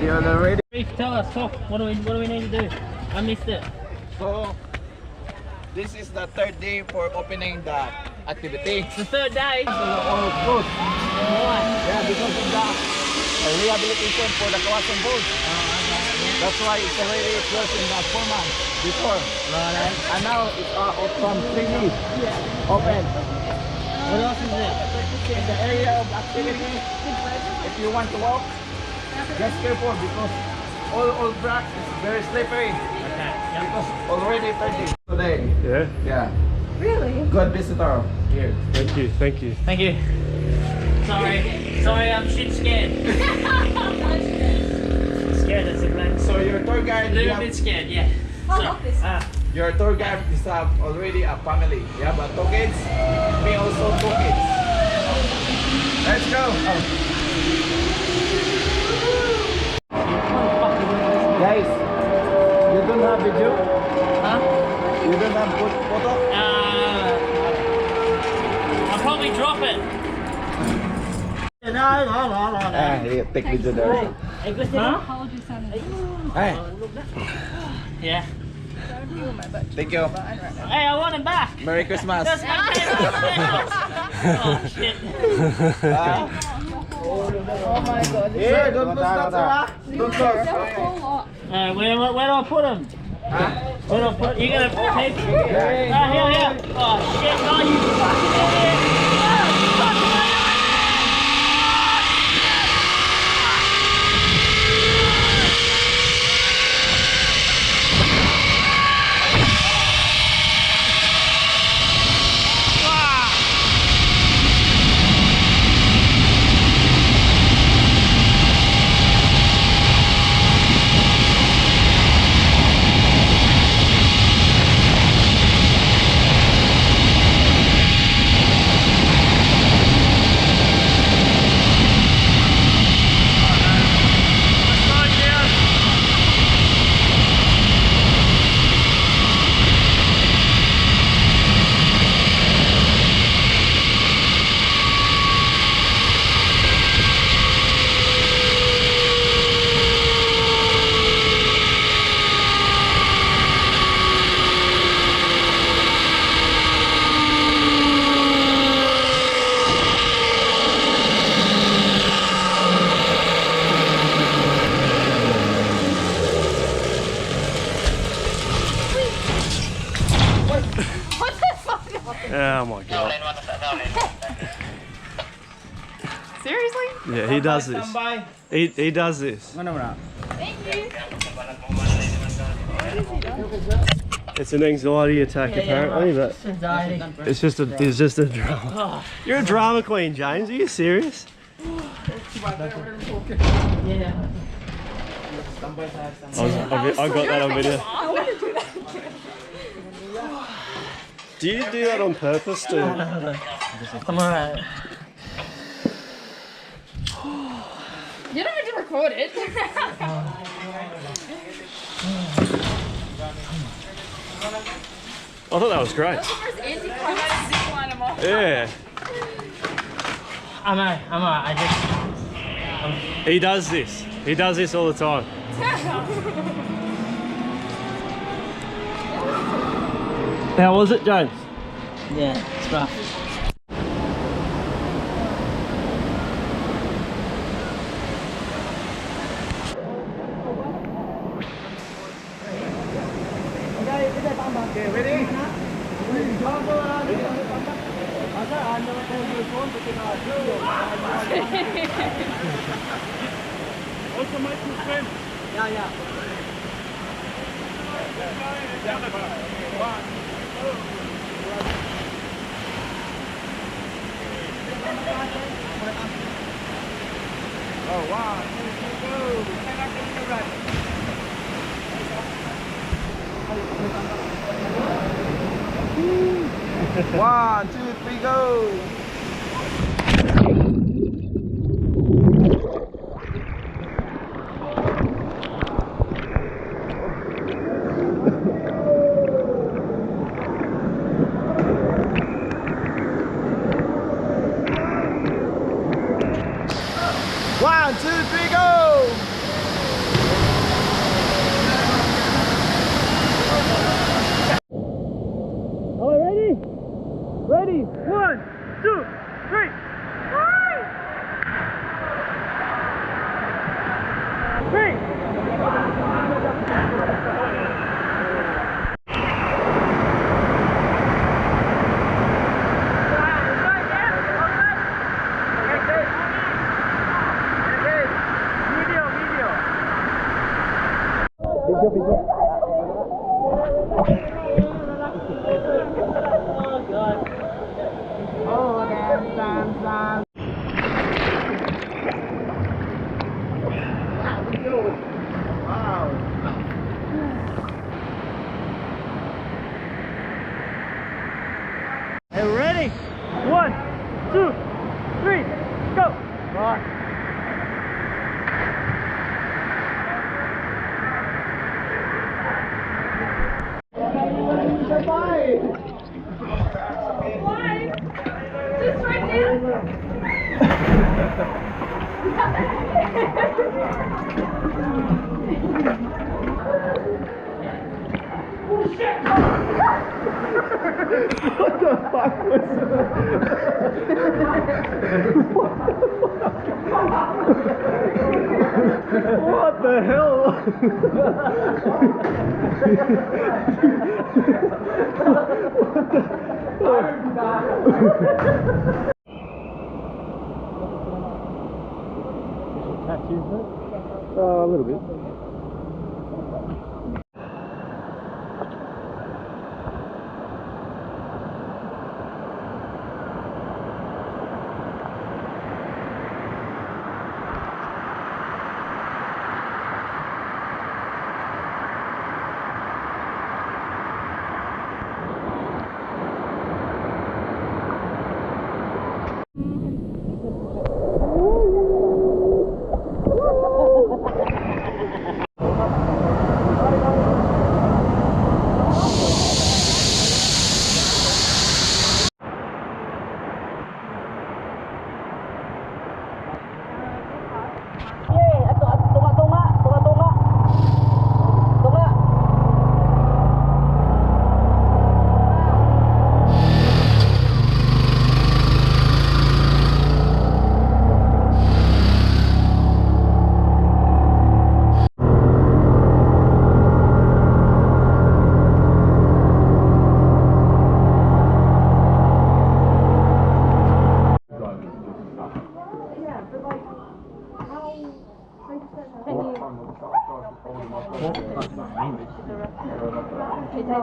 you're ready. Tell us, talk. What do we need to do? I missed it. So, this is the third day for opening the activity. It's the third day. So, all good. Why? Yeah, because of the rehabilitation for the Kawasan Falls. That's why it's already closed in the 4 months before. And now it's from 3 days open. What else is it? In the area of activity, if you want to walk, just careful because all track is very slippery. Okay. Yep. Because already 30 today. Yeah. Yeah. Really? Good visitor here. Thank you. Thank you. Thank you. Sorry, I'm shit scared. Scared of zipline. So your tour guide, A little bit scared, yeah. I love this. your tour guide is already a family. Yeah, but 2 kids. Me also 2 kids. Let's go. Guys, you don't have video? Huh? You don't have photo? I'll probably drop it. Take video there. Huh? Hold your son. Hey, Yeah. thank you. Hey, I want him back. Merry Christmas. That's my favorite. Oh shit. Oh my god. This Sir, don't lose that, sir. Don't lose. is a whole lot. Where do I put him? Where do I put? You gonna take? Here. Oh shit! No, you fucking idiot! Oh my god. Seriously? Yeah, he does this. He does this. Thank you. It's an anxiety attack apparently, but it's just a drama. You're a drama queen, James. Are you serious? Yeah. I got that on video. I want to do that. Do you do that on purpose, dude? I'm alright. You don't need to record it. I thought that was great. That's the first anti-climatic zipline I'm off. Yeah. I'm alright. He does this. He does this all the time. How was it, James? Yeah, it's rough. Okay, ready? Oh, 1, 2, 3, go! One, two, three, go! Oh God. Hey, ready? 1, 2, 3, go! Why? Just right there. What the hell? A little bit.